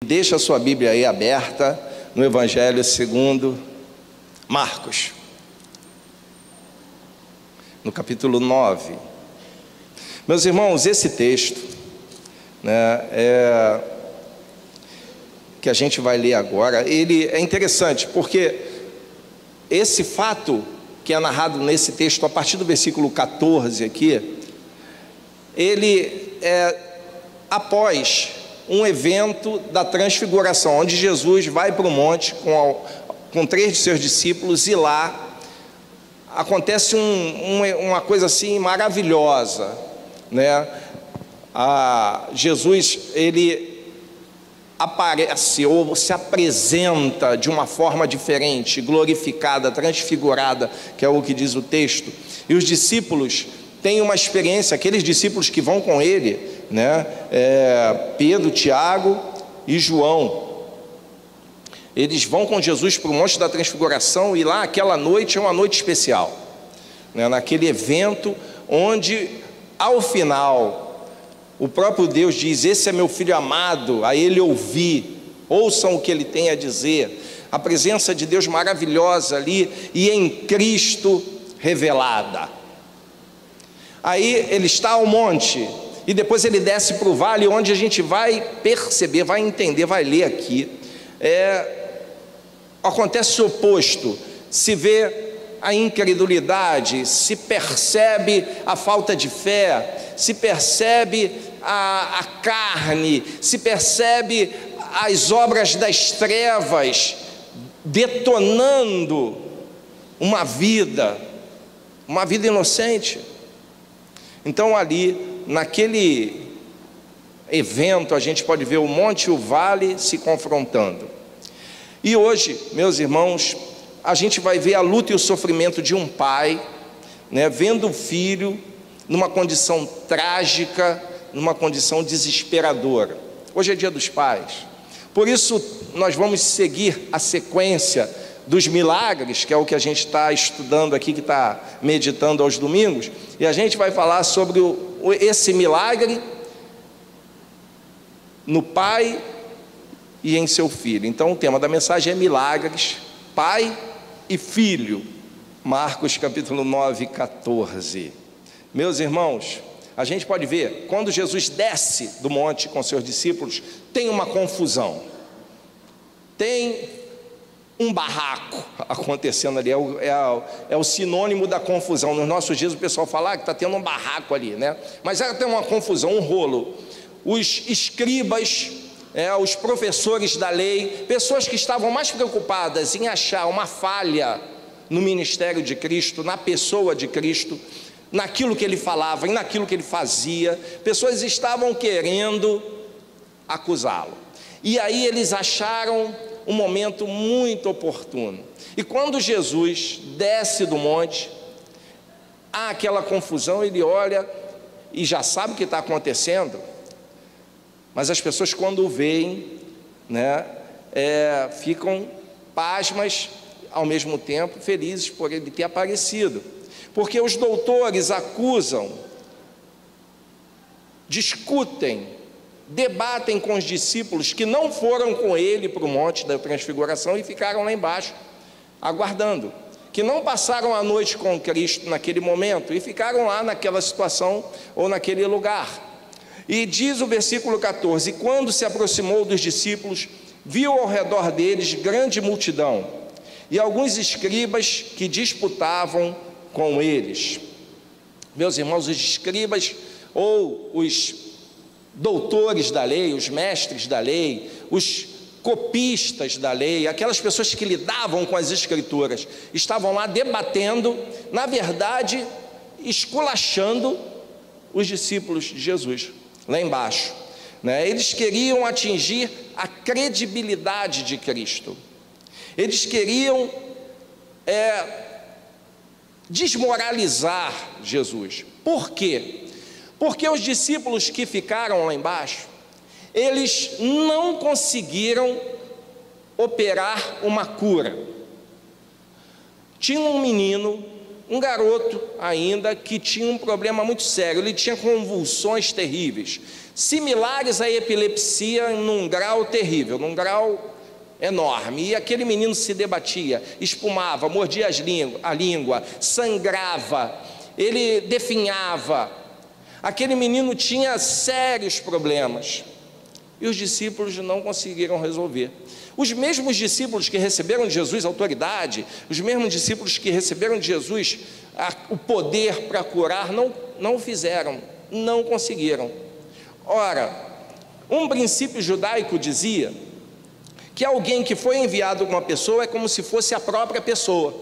deixa a sua Bíblia aí aberta no Evangelho segundo Marcos, no capítulo 9. Meus irmãos, esse texto, que a gente vai ler agora, ele é interessante, porque esse fato que é narrado nesse texto, a partir do versículo 14 aqui, ele é após um evento da transfiguração, onde Jesus vai para o monte com 3 de seus discípulos, e lá acontece uma coisa assim maravilhosa, Jesus, ele aparece ou se apresenta de uma forma diferente, glorificada, transfigurada, que é o que diz o texto, e os discípulos têm uma experiência, aqueles discípulos que vão com ele, Pedro, Tiago e João, eles vão com Jesus para o Monte da Transfiguração, e lá aquela noite é uma noite especial, naquele evento onde ao final o próprio Deus diz: esse é meu filho amado, a ele ouvi, ouçam o que ele tem a dizer. A presença de Deus maravilhosa ali, e em Cristo revelada. Aí ele está ao monte, e depois ele desce para o vale, onde a gente vai perceber, vai entender, vai ler aqui, acontece o oposto, se vê a incredulidade, se percebe a falta de fé, se percebe a carne, se percebe as obras das trevas detonando uma vida inocente. Então ali, naquele evento, a gente pode ver o monte e o vale se confrontando. E hoje, meus irmãos, a gente vai ver a luta e o sofrimento de um pai, vendo o filho numa condição trágica, numa condição desesperadora. Hoje é dia dos pais, por isso nós vamos seguir a sequência dos milagres, que é o que a gente está estudando aqui, que está meditando aos domingos, e a gente vai falar sobre esse milagre no pai e em seu filho. Então o tema da mensagem é milagres, pai e filho, Marcos capítulo 9, 14. Meus irmãos, a gente pode ver, quando Jesus desce do monte com seus discípulos, tem uma confusão, tem um barraco acontecendo ali, é o sinônimo da confusão. Nos nossos dias o pessoal fala que está tendo um barraco ali, mas tem uma confusão, um rolo. Os escribas, os professores da lei, pessoas que estavam mais preocupadas em achar uma falha no ministério de Cristo, na pessoa de Cristo, naquilo que ele falava e naquilo que ele fazia, pessoas estavam querendo acusá-lo, e aí eles acharam um momento muito oportuno, e quando Jesus desce do monte, há aquela confusão, ele olha e já sabe o que está acontecendo, mas as pessoas quando o veem, ficam pasmas, ao mesmo tempo felizes por ele ter aparecido, porque os doutores acusam, discutem, debatem com os discípulos que não foram com ele para o Monte da Transfiguração e ficaram lá embaixo aguardando, que não passaram a noite com Cristo naquele momento e ficaram lá naquela situação ou naquele lugar. E diz o versículo 14: quando se aproximou dos discípulos, viu ao redor deles grande multidão e alguns escribas que disputavam com eles. Meus irmãos, os escribas ou os doutores da lei, os mestres da lei, os copistas da lei, aquelas pessoas que lidavam com as escrituras, estavam lá debatendo, na verdade, esculachando os discípulos de Jesus, lá embaixo, Eles queriam atingir a credibilidade de Cristo, eles queriam desmoralizar Jesus. Por quê? Porque os discípulos que ficaram lá embaixo, eles não conseguiram operar uma cura. Tinha um menino, um garoto ainda que tinha um problema muito sério, ele tinha convulsões terríveis, similares à epilepsia num grau terrível, num grau enorme, e aquele menino se debatia, espumava, mordia a língua, sangrava, ele definhava, aquele menino tinha sérios problemas, e os discípulos não conseguiram resolver. Os mesmos discípulos que receberam de Jesus autoridade, os mesmos discípulos que receberam de Jesus o poder para curar, não fizeram, não conseguiram. Ora, um princípio judaico dizia que alguém que foi enviado a uma pessoa é como se fosse a própria pessoa.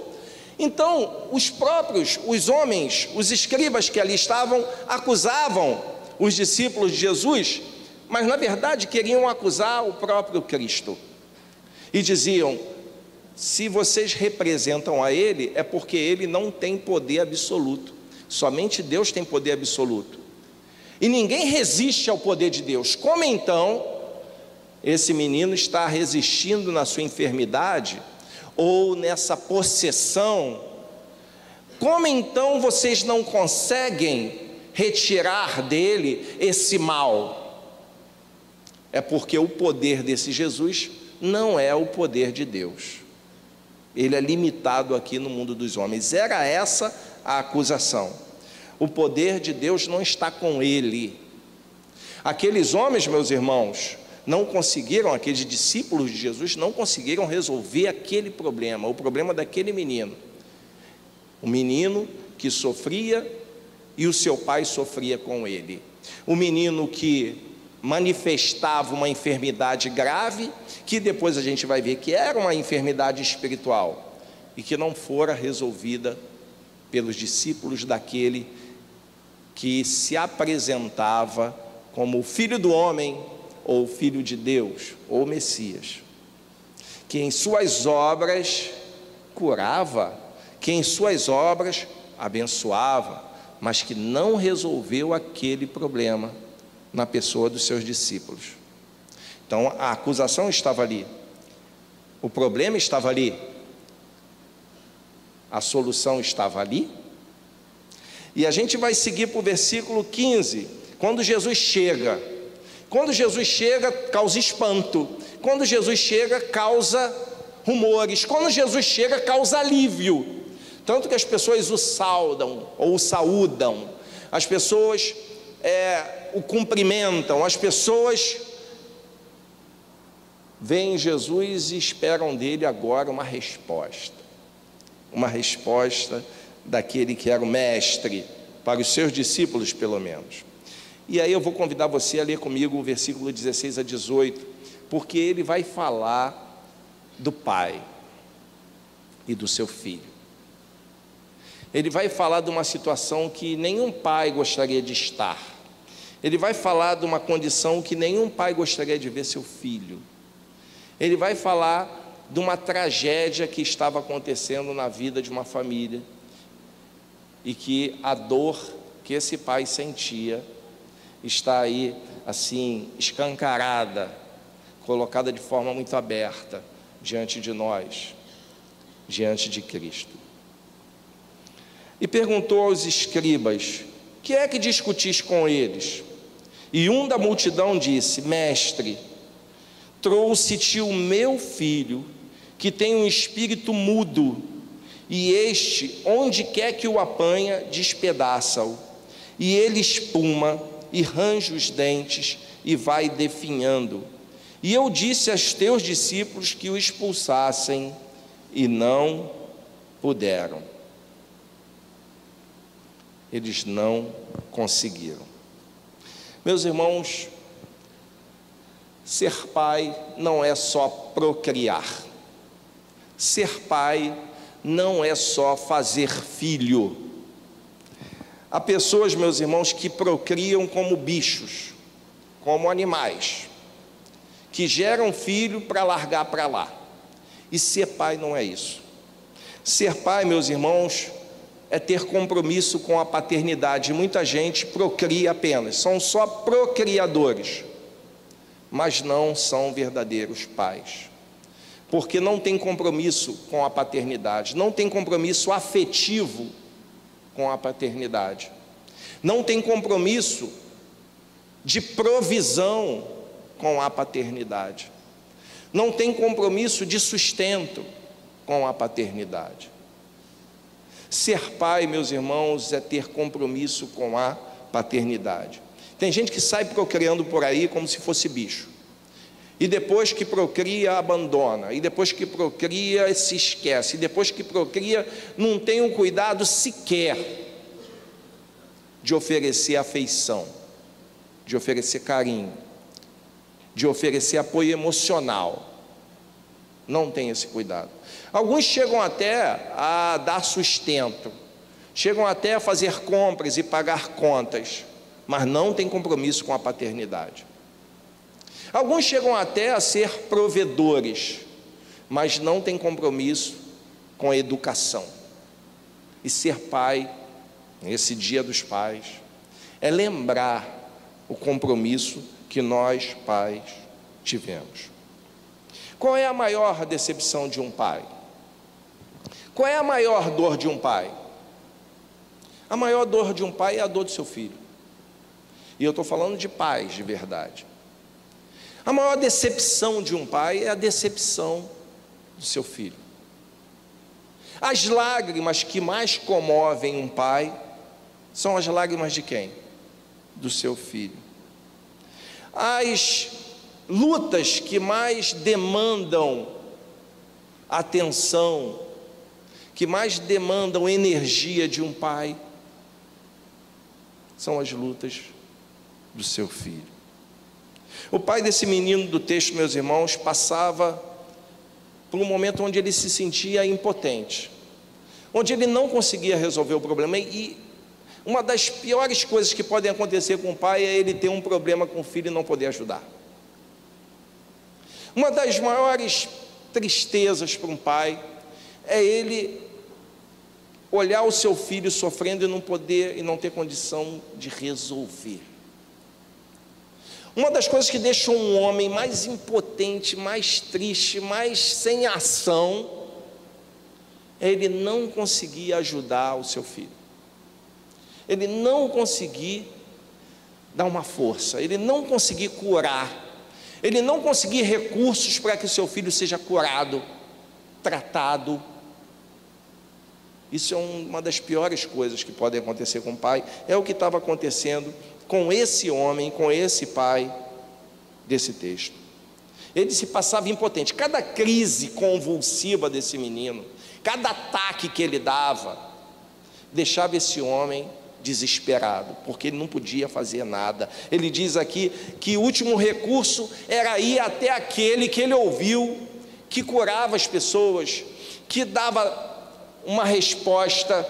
Então, os homens, os escribas que ali estavam, acusavam os discípulos de Jesus, mas na verdade queriam acusar o próprio Cristo. E diziam: se vocês representam a Ele, é porque Ele não tem poder absoluto, somente Deus tem poder absoluto, e ninguém resiste ao poder de Deus. Como então esse menino está resistindo na sua enfermidade, ou nessa possessão? Como então vocês não conseguem retirar dele esse mal? É porque o poder desse Jesus não é o poder de Deus, ele é limitado aqui no mundo dos homens. Era essa a acusação. O poder de Deus não está com ele. Aqueles homens, meus irmãos, não conseguiram, aqueles discípulos de Jesus não conseguiram resolver aquele problema, o problema daquele menino, o menino que sofria e o seu pai sofria com ele, o menino que manifestava uma enfermidade grave, que depois a gente vai ver que era uma enfermidade espiritual, e que não fora resolvida pelos discípulos daquele que se apresentava como o Filho do Homem, ou Filho de Deus, ou Messias, que em suas obras curava, que em suas obras abençoava, mas que não resolveu aquele problema na pessoa dos seus discípulos. Então a acusação estava ali, o problema estava ali, a solução estava ali. E a gente vai seguir para o versículo 15, quando Jesus chega, causa espanto, quando Jesus chega, causa rumores, quando Jesus chega, causa alívio, tanto que as pessoas o saudam, ou o saúdam, as pessoas o cumprimentam, as pessoas veem Jesus e esperam dele agora uma resposta daquele que era o mestre, para os seus discípulos pelo menos. E aí eu vou convidar você a ler comigo o versículo 16 a 18, porque ele vai falar do Pai e do seu Filho. Ele vai falar de uma situação que nenhum pai gostaria de estar. Ele vai falar de uma condição que nenhum pai gostaria de ver seu filho. Ele vai falar de uma tragédia que estava acontecendo na vida de uma família, e que a dor que esse pai sentia está aí assim escancarada, colocada de forma muito aberta diante de nós, diante de Cristo. E perguntou aos escribas: que é que discutis com eles? E um da multidão disse: mestre, trouxe-te o meu filho, que tem um espírito mudo, e este, onde quer que o apanha, despedaça-o, e ele espuma e range os dentes e vai definhando. E eu disse aos teus discípulos que o expulsassem, e não puderam. Eles não conseguiram. Meus irmãos, ser pai não é só procriar. Ser pai não é só fazer filho. Há pessoas, meus irmãos, que procriam como bichos, como animais, que geram filho para largar para lá. E ser pai não é isso. Ser pai, meus irmãos, é ter compromisso com a paternidade. Muita gente procria apenas, são só procriadores, mas não são verdadeiros pais, porque não tem compromisso com a paternidade, não tem compromisso afetivo com a paternidade. Não tem compromisso de provisão com a paternidade. Não tem compromisso de sustento com a paternidade. Ser pai, meus irmãos, é ter compromisso com a paternidade. Tem gente que sai procriando por aí como se fosse bicho. E depois que procria, abandona. E depois que procria, se esquece. E depois que procria, não tem um cuidado sequer de oferecer afeição, de oferecer carinho, de oferecer apoio emocional. Não tem esse cuidado. Alguns chegam até a dar sustento, chegam até a fazer compras e pagar contas, mas não tem compromisso com a paternidade. Alguns chegam até a ser provedores, mas não tem compromisso com a educação. E ser pai, nesse Dia dos Pais, é lembrar o compromisso que nós, pais, tivemos. Qual é a maior decepção de um pai? Qual é a maior dor de um pai? A maior dor de um pai é a dor do seu filho. E eu estou falando de pais de verdade. A maior decepção de um pai é a decepção do seu filho. As lágrimas que mais comovem um pai são as lágrimas de quem? Do seu filho. As lutas que mais demandam atenção, que mais demandam energia de um pai, são as lutas do seu filho. O pai desse menino do texto, meus irmãos, passava por um momento onde ele se sentia impotente, onde ele não conseguia resolver o problema. E uma das piores coisas que podem acontecer com o pai é ele ter um problema com o filho e não poder ajudar. Uma das maiores tristezas para um pai é ele olhar o seu filho sofrendo e não poder e não ter condição de resolver. Uma das coisas que deixa um homem mais impotente, mais triste, mais sem ação, é ele não conseguir ajudar o seu filho. Ele não conseguir dar uma força, ele não conseguir curar, ele não conseguir recursos para que o seu filho seja curado, tratado. Isso é uma das piores coisas que podem acontecer com o pai. É o que estava acontecendo com esse homem, com esse pai desse texto. Ele se passava impotente. Cada crise convulsiva desse menino, cada ataque que ele dava, deixava esse homem desesperado, porque ele não podia fazer nada. Ele diz aqui que o último recurso era ir até aquele que ele ouviu, que curava as pessoas, que dava uma resposta,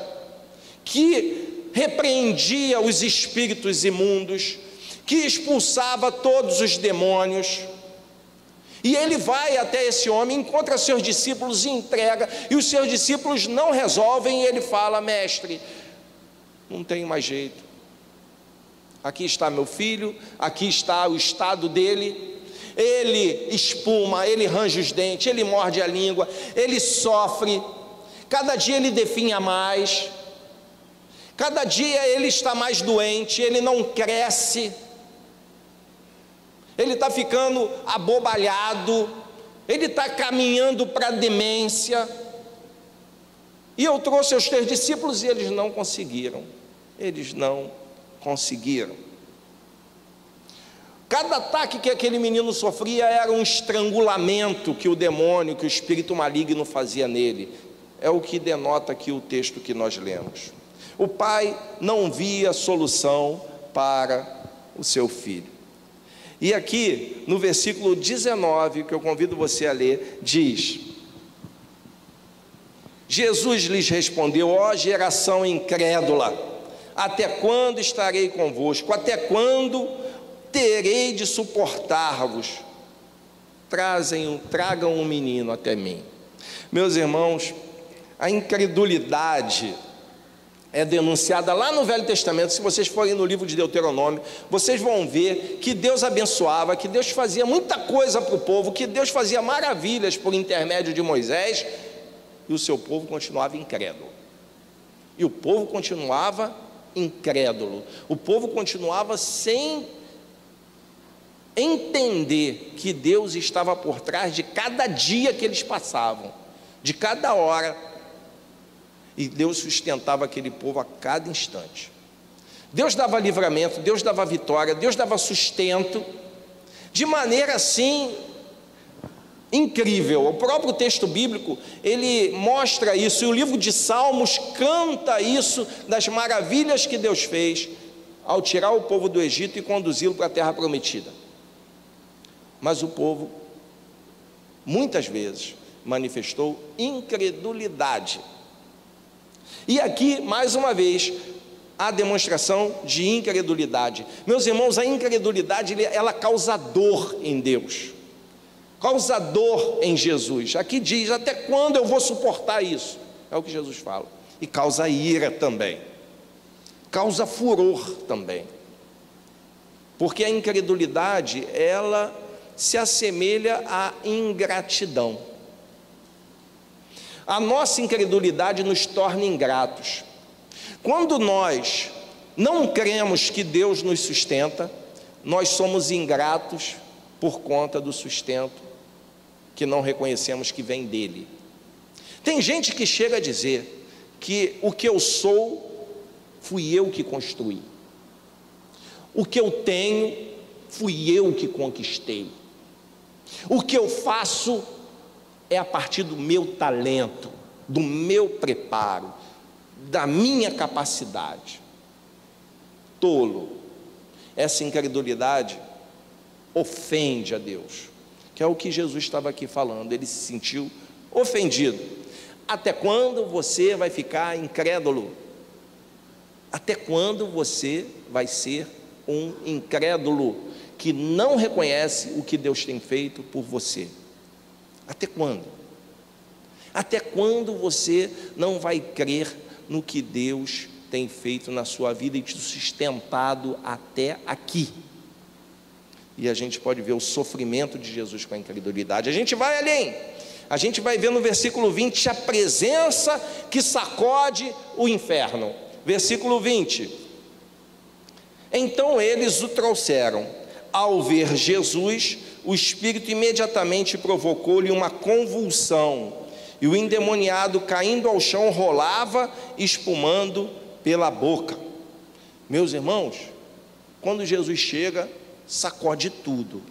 que repreendia os espíritos imundos, que expulsava todos os demônios. E ele vai até esse homem, encontra seus discípulos e entrega, e os seus discípulos não resolvem, e ele fala: mestre, não tem mais jeito, aqui está meu filho, aqui está o estado dele, ele espuma, ele range os dentes, ele morde a língua, ele sofre, cada dia ele definha mais, cada dia ele está mais doente, ele não cresce, ele está ficando abobalhado, ele está caminhando para a demência. E eu trouxe aos teus discípulos e eles não conseguiram. Eles não conseguiram. Cada ataque que aquele menino sofria era um estrangulamento que o demônio, que o espírito maligno fazia nele. É o que denota aqui o texto que nós lemos. O pai não via solução para o seu filho. E aqui no versículo 19, que eu convido você a ler, diz: Jesus lhes respondeu: ó geração incrédula, até quando estarei convosco? Até quando terei de suportar-vos? Tragam um menino até mim. Meus irmãos, a incredulidade é denunciada lá no Velho Testamento. Se vocês forem no livro de Deuteronômio, vocês vão ver que Deus abençoava, que Deus fazia muita coisa para o povo, que Deus fazia maravilhas por intermédio de Moisés, e o seu povo continuava incrédulo. E o povo continuava incrédulo, o povo continuava sem entender que Deus estava por trás de cada dia que eles passavam, de cada hora, e Deus sustentava aquele povo a cada instante. Deus dava livramento, Deus dava vitória, Deus dava sustento, de maneira assim incrível. O próprio texto bíblico, ele mostra isso, e o livro de Salmos canta isso, das maravilhas que Deus fez ao tirar o povo do Egito e conduzi-lo para a terra prometida. Mas o povo, muitas vezes, manifestou incredulidade. E aqui, mais uma vez, a demonstração de incredulidade. Meus irmãos, a incredulidade, ela causa dor em Deus, causa dor em Jesus. Aqui diz: até quando eu vou suportar isso? É o que Jesus fala. E causa ira também, causa furor também, porque a incredulidade, ela se assemelha à ingratidão. A nossa incredulidade nos torna ingratos. Quando nós não cremos que Deus nos sustenta, nós somos ingratos por conta do sustento que não reconhecemos que vem dele. Tem gente que chega a dizer que o que eu sou, fui eu que construí. O que eu tenho, fui eu que conquistei. O que eu faço é a partir do meu talento, do meu preparo, da minha capacidade. Tolo. Essa incredulidade ofende a Deus, que é o que Jesus estava aqui falando. Ele se sentiu ofendido. Até quando você vai ficar incrédulo? Até quando você vai ser um incrédulo que não reconhece o que Deus tem feito por você? Até quando? Até quando você não vai crer no que Deus tem feito na sua vida e te sustentado até aqui? E a gente pode ver o sofrimento de Jesus com a incredulidade. A gente vai além, a gente vai ver no versículo 20 a presença que sacode o inferno. Versículo 20: então eles o trouxeram. Ao ver Jesus, o espírito imediatamente provocou-lhe uma convulsão, e o endemoniado, caindo ao chão, rolava, espumando pela boca. Meus irmãos, quando Jesus chega, sacode tudo.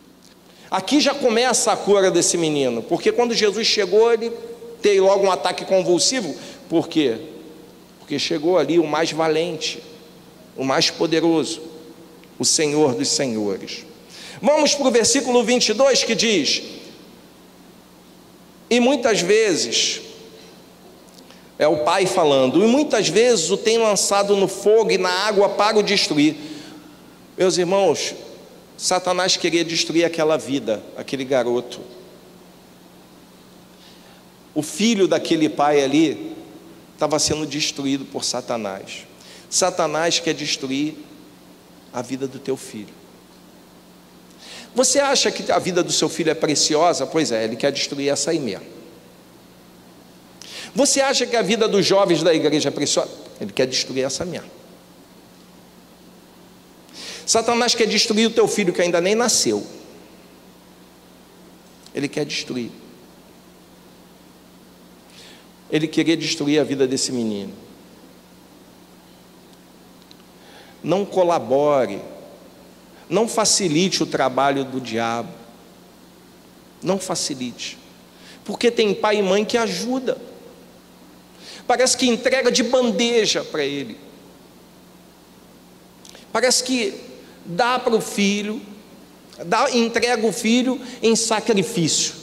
Aqui já começa a cura desse menino, porque quando Jesus chegou, ele teve logo um ataque convulsivo. Por quê? Porque chegou ali o mais valente, o mais poderoso, o Senhor dos senhores. Vamos para o versículo 22, que diz: e muitas vezes, é o Pai falando, e muitas vezes o tem lançado no fogo e na água para o destruir. Meus irmãos, Satanás queria destruir aquela vida, aquele garoto. O filho daquele pai ali estava sendo destruído por Satanás. Satanás quer destruir a vida do teu filho. Você acha que a vida do seu filho é preciosa? Pois é, ele quer destruir essa aí mesmo. Você acha que a vida dos jovens da igreja é preciosa? Ele quer destruir essa mesmo. Satanás quer destruir o teu filho que ainda nem nasceu. Ele quer destruir. Ele queria destruir a vida desse menino. Não colabore, não facilite o trabalho do diabo. Não facilite, porque tem pai e mãe que ajuda. Parece que entrega de bandeja para ele. Parece que dá para o filho, entrega o filho em sacrifício.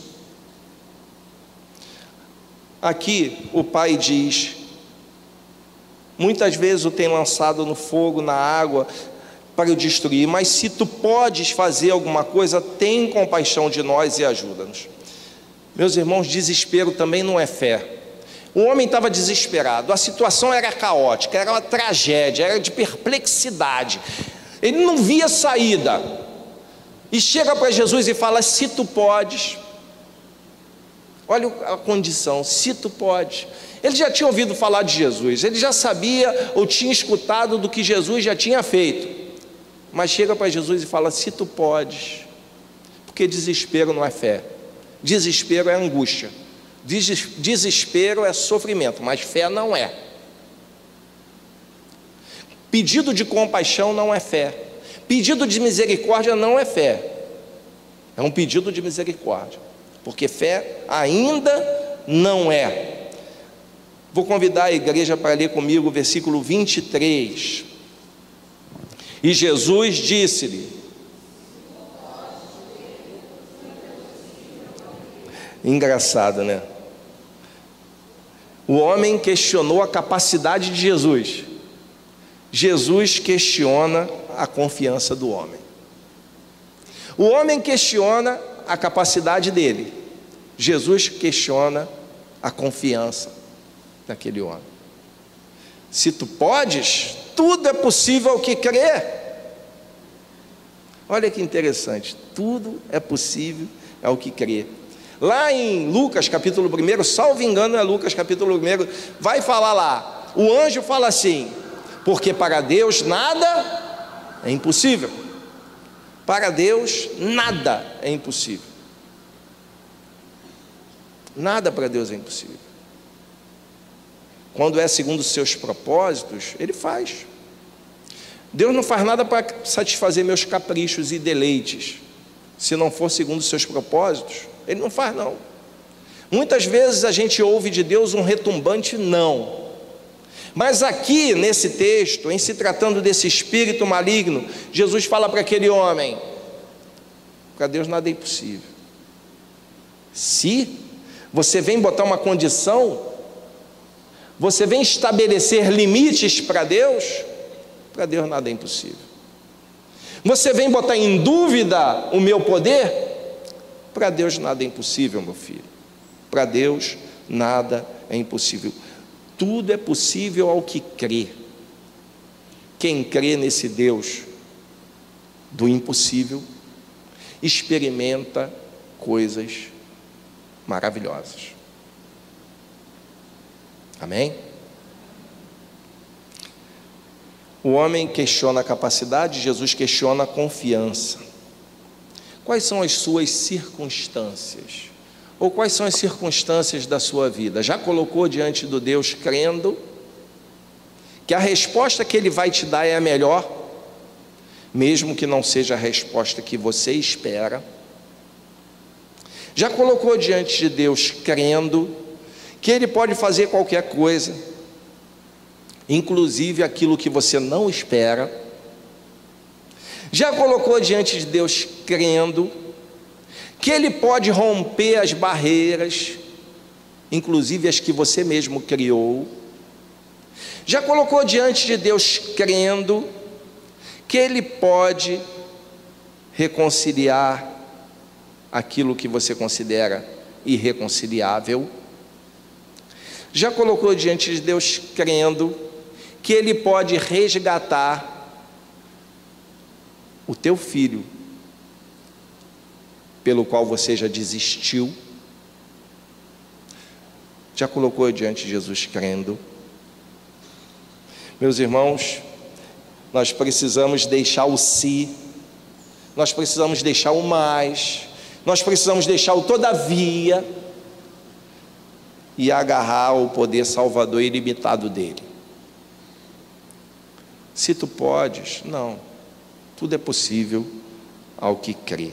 Aqui o pai diz: muitas vezes o tem lançado no fogo, na água, para o destruir, mas se tu podes fazer alguma coisa, tem compaixão de nós e ajuda-nos. Meus irmãos, desespero também não é fé. O homem estava desesperado, a situação era caótica, era uma tragédia, era de perplexidade, ele não via saída, e chega para Jesus e fala: se tu podes. Olha a condição, se tu pode. Ele já tinha ouvido falar de Jesus, ele já sabia ou tinha escutado do que Jesus já tinha feito, mas chega para Jesus e fala: se tu podes. Porque desespero não é fé, desespero é angústia, desespero é sofrimento, mas fé não é. Pedido de compaixão não é fé, pedido de misericórdia não é fé, é um pedido de misericórdia, porque fé ainda não é. Vou convidar a igreja para ler comigo o versículo 23. E Jesus disse-lhe, engraçado, né? O homem questionou a capacidade de Jesus. Jesus questiona a confiança do homem. O homem questiona a capacidade dele. Jesus questiona a confiança daquele homem. Se tu podes, tudo é possível ao que crê. Olha que interessante, tudo é possível ao que crê. Lá em Lucas capítulo 1, salvo engano é Lucas capítulo 1, vai falar lá, o anjo fala assim: porque para Deus nada é impossível. Para Deus nada é impossível. Nada para Deus é impossível. Quando é segundo os seus propósitos, Ele faz. Deus não faz nada para satisfazer meus caprichos e deleites. Se não for segundo os seus propósitos, Ele não faz não. Muitas vezes a gente ouve de Deus um retumbante não. Mas aqui nesse texto, em se tratando desse espírito maligno, Jesus fala para aquele homem: para Deus nada é impossível. Se você vem botar uma condição, você vem estabelecer limites para Deus nada é impossível. Você vem botar em dúvida o meu poder, para Deus nada é impossível, meu filho. Para Deus nada é impossível. Tudo é possível ao que crê. Quem crê nesse Deus do impossível, experimenta coisas maravilhosas. Amém? O homem questiona a capacidade, Jesus questiona a confiança. Quais são as suas circunstâncias? Ou quais são as circunstâncias da sua vida? Já colocou diante do Deus crendo que a resposta que Ele vai te dar é a melhor, mesmo que não seja a resposta que você espera? Já colocou diante de Deus crendo que Ele pode fazer qualquer coisa, inclusive aquilo que você não espera? Já colocou diante de Deus crendo que Ele pode romper as barreiras, inclusive as que você mesmo criou? Já colocou diante de Deus crendo que Ele pode reconciliar aquilo que você considera irreconciliável? Já colocou diante de Deus crendo que Ele pode resgatar o teu filho, pelo qual você já desistiu? Já colocou diante de Jesus crendo? Meus irmãos, nós precisamos deixar o si, nós precisamos deixar o mais, nós precisamos deixar o todavia e agarrar o poder salvador ilimitado dele. Se tu podes, não, tudo é possível ao que crê.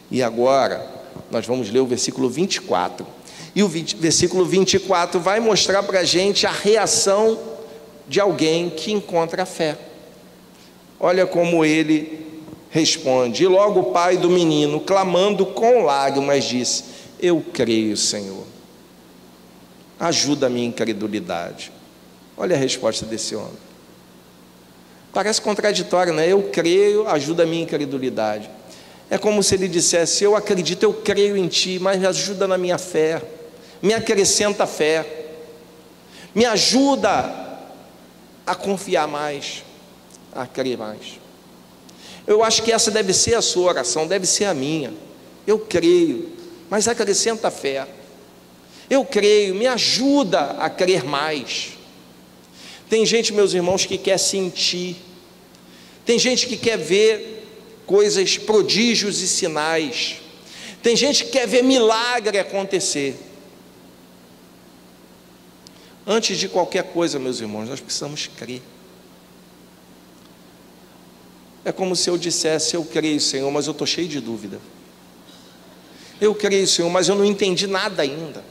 E agora nós vamos ler o versículo 24, e o versículo 24 vai mostrar para a gente a reação de alguém que encontra a fé. Olha como ele responde: e logo o pai do menino, clamando com lágrimas, disse: eu creio, Senhor, ajuda a minha incredulidade. Olha a resposta desse homem. Parece contraditório, né? Eu creio, ajuda a minha incredulidade. É como se ele dissesse: eu acredito, eu creio em ti, mas me ajuda na minha fé, me acrescenta fé, me ajuda a confiar mais, a crer mais. Eu acho que essa deve ser a sua oração, deve ser a minha. Eu creio, mas acrescenta fé. Eu creio, me ajuda a crer mais. Tem gente, meus irmãos, que quer sentir. Tem gente que quer ver coisas, prodígios e sinais. Tem gente que quer ver milagre acontecer. Antes de qualquer coisa, meus irmãos, nós precisamos crer. É como se eu dissesse: eu creio, Senhor, mas eu estou cheio de dúvida. Eu creio, Senhor, mas eu não entendi nada ainda.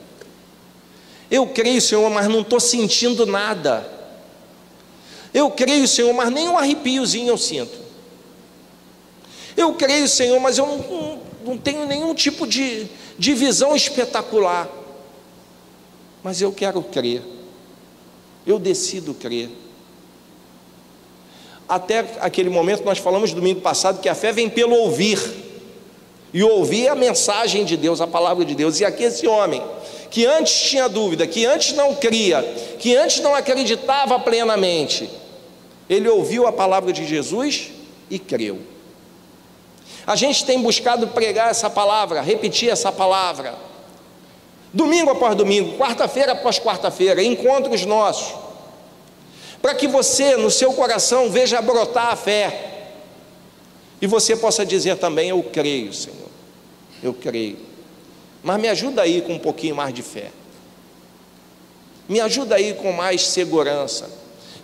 Eu creio, Senhor, mas não estou sentindo nada. Eu creio, Senhor, mas nem um arrepiozinho eu sinto. Eu creio, Senhor, mas eu não tenho nenhum tipo de visão espetacular. Mas eu quero crer. Eu decido crer. Até aquele momento nós falamos domingo passado que a fé vem pelo ouvir. E ouvir a mensagem de Deus, a palavra de Deus. E aqui esse homem, que antes tinha dúvida, que antes não cria, que antes não acreditava plenamente, ele ouviu a palavra de Jesus e creu. A gente tem buscado pregar essa palavra, repetir essa palavra, domingo após domingo, quarta-feira após quarta-feira, encontros nossos, para que você, no seu coração, veja brotar a fé, e você possa dizer também: eu creio, Senhor, eu creio. Mas me ajuda aí com um pouquinho mais de fé, me ajuda aí com mais segurança,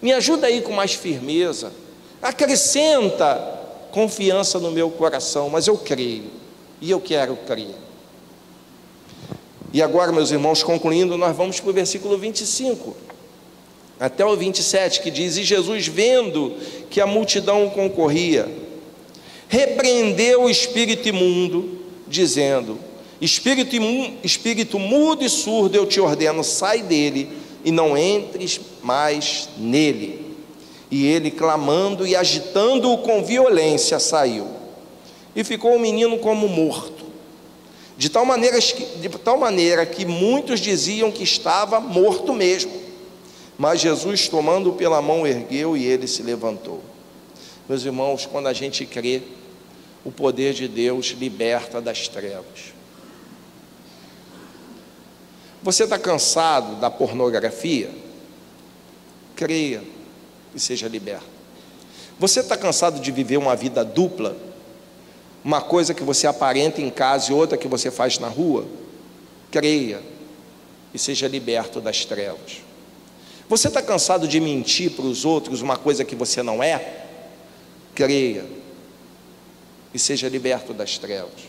me ajuda aí com mais firmeza, acrescenta confiança no meu coração, mas eu creio, e eu quero crer. E agora, meus irmãos, concluindo, nós vamos para o versículo 25, até o 27, que diz: e Jesus, vendo que a multidão concorria, repreendeu o espírito imundo, dizendo: espírito mudo e surdo, eu te ordeno, sai dele, e não entres mais nele. E ele, clamando e agitando-o com violência, saiu. E ficou o menino como morto, de tal maneira que muitos diziam que estava morto mesmo. Mas Jesus, tomando-o pela mão, ergueu, e ele se levantou. Meus irmãos, quando a gente crê, o poder de Deus liberta das trevas. Você está cansado da pornografia? Creia e seja liberto. Você está cansado de viver uma vida dupla? Uma coisa que você aparenta em casa e outra que você faz na rua? Creia e seja liberto das trevas. Você está cansado de mentir para os outros uma coisa que você não é? Creia e seja liberto das trevas.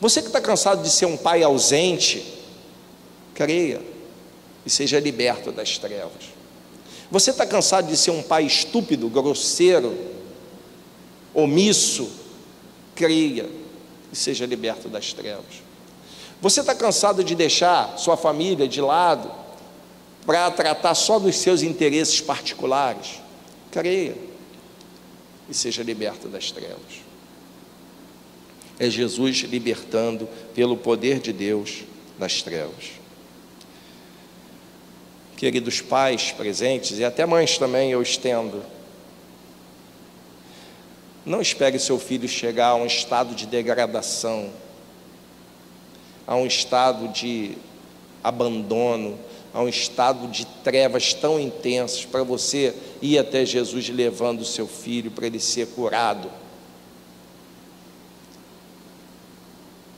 Você que está cansado de ser um pai ausente, creia e seja liberto das trevas. Você está cansado de ser um pai estúpido, grosseiro, omisso? Creia e seja liberto das trevas. Você está cansado de deixar sua família de lado para tratar só dos seus interesses particulares? Creia e seja liberto das trevas. É Jesus libertando pelo poder de Deus das trevas. Queridos pais presentes, e até mães também eu estendo, não espere seu filho chegar a um estado de degradação, a um estado de abandono, a um estado de trevas tão intensas, para você ir até Jesus levando o seu filho para ele ser curado.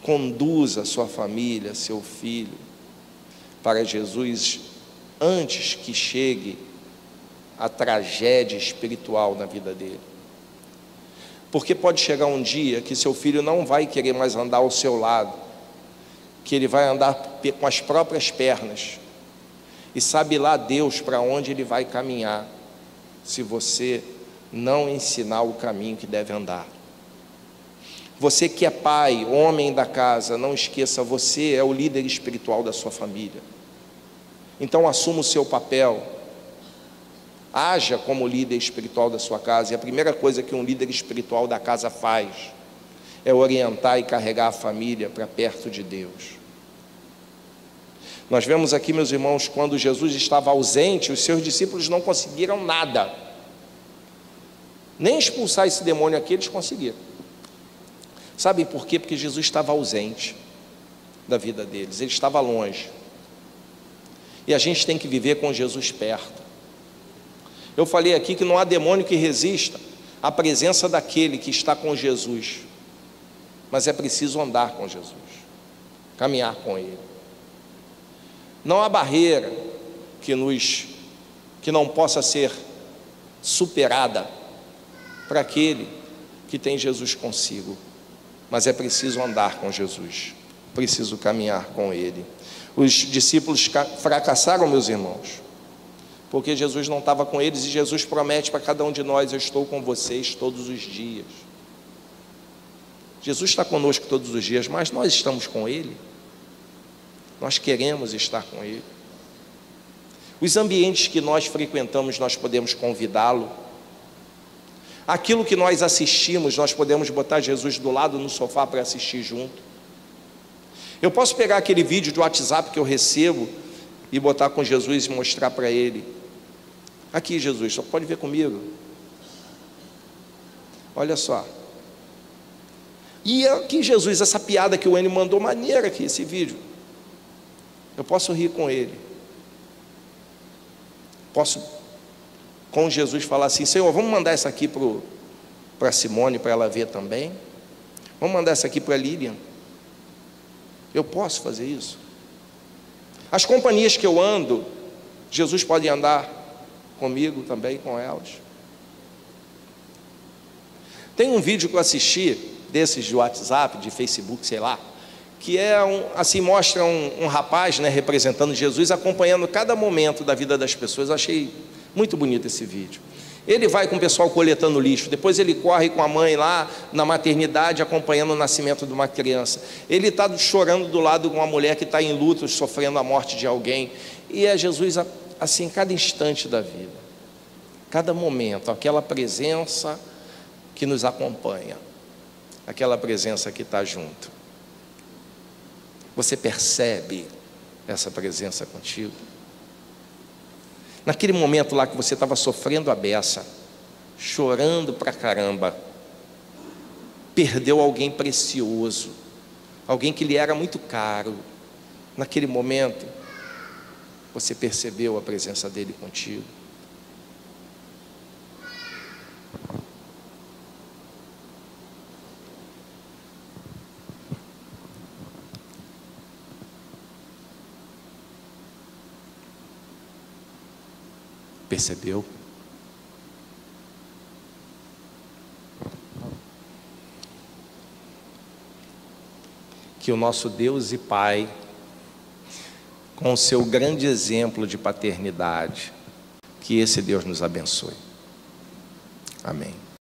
Conduza a sua família, seu filho, para Jesus, antes que chegue a tragédia espiritual na vida dele. Porque pode chegar um dia que seu filho não vai querer mais andar ao seu lado, que ele vai andar com as próprias pernas, e sabe lá Deus para onde ele vai caminhar, se você não ensinar o caminho que deve andar. Você que é pai, homem da casa, não esqueça, você é o líder espiritual da sua família. Então assuma o seu papel, haja como líder espiritual da sua casa. E a primeira coisa que um líder espiritual da casa faz é orientar e carregar a família para perto de Deus. Nós vemos aqui, meus irmãos, quando Jesus estava ausente, os seus discípulos não conseguiram nada, nem expulsar esse demônio aqui eles conseguiram. Sabe por quê? Porque Jesus estava ausente da vida deles, ele estava longe. e a gente tem que viver com Jesus perto. Eu falei aqui que não há demônio que resista à presença daquele que está com Jesus, mas é preciso andar com Jesus, caminhar com Ele. Não há barreira que não possa ser superada para aquele que tem Jesus consigo, mas é preciso andar com Jesus, preciso caminhar com Ele. Os discípulos fracassaram, meus irmãos, porque Jesus não estava com eles, e Jesus promete para cada um de nós: eu estou com vocês todos os dias. Jesus está conosco todos os dias, mas nós estamos com Ele, nós queremos estar com Ele. Os ambientes que nós frequentamos, nós podemos convidá-lo. Aquilo que nós assistimos, nós podemos botar Jesus do lado no sofá para assistir junto. Eu posso pegar aquele vídeo de WhatsApp que eu recebo e botar com Jesus e mostrar para Ele: aqui, Jesus, só pode ver comigo. Olha só. E aqui, Jesus, essa piada que o Enio mandou, maneira aqui, esse vídeo. Eu posso rir com ele. Posso, com Jesus, falar assim: Senhor, vamos mandar essa aqui para Simone, para ela ver também. Vamos mandar essa aqui para a Lilian. Eu posso fazer isso. As companhias que eu ando, Jesus pode andar comigo também, com elas. Tem um vídeo que eu assisti, desses de WhatsApp, de Facebook, sei lá, que é assim, mostra um rapaz, né, representando Jesus, acompanhando cada momento da vida das pessoas. Eu achei muito bonito esse vídeo. Ele vai com o pessoal coletando lixo, depois ele corre com a mãe lá na maternidade, acompanhando o nascimento de uma criança. Ele está chorando do lado de uma mulher que está em luto, sofrendo a morte de alguém. E é Jesus assim, cada instante da vida, cada momento, aquela presença que nos acompanha, aquela presença que está junto. Você percebe essa presença contigo? Naquele momento lá que você estava sofrendo a beça, chorando pra caramba, perdeu alguém precioso, alguém que lhe era muito caro. Naquele momento, você percebeu a presença dele contigo? Percebeu? Que o nosso Deus e Pai, com o seu grande exemplo de paternidade, que esse Deus nos abençoe. Amém.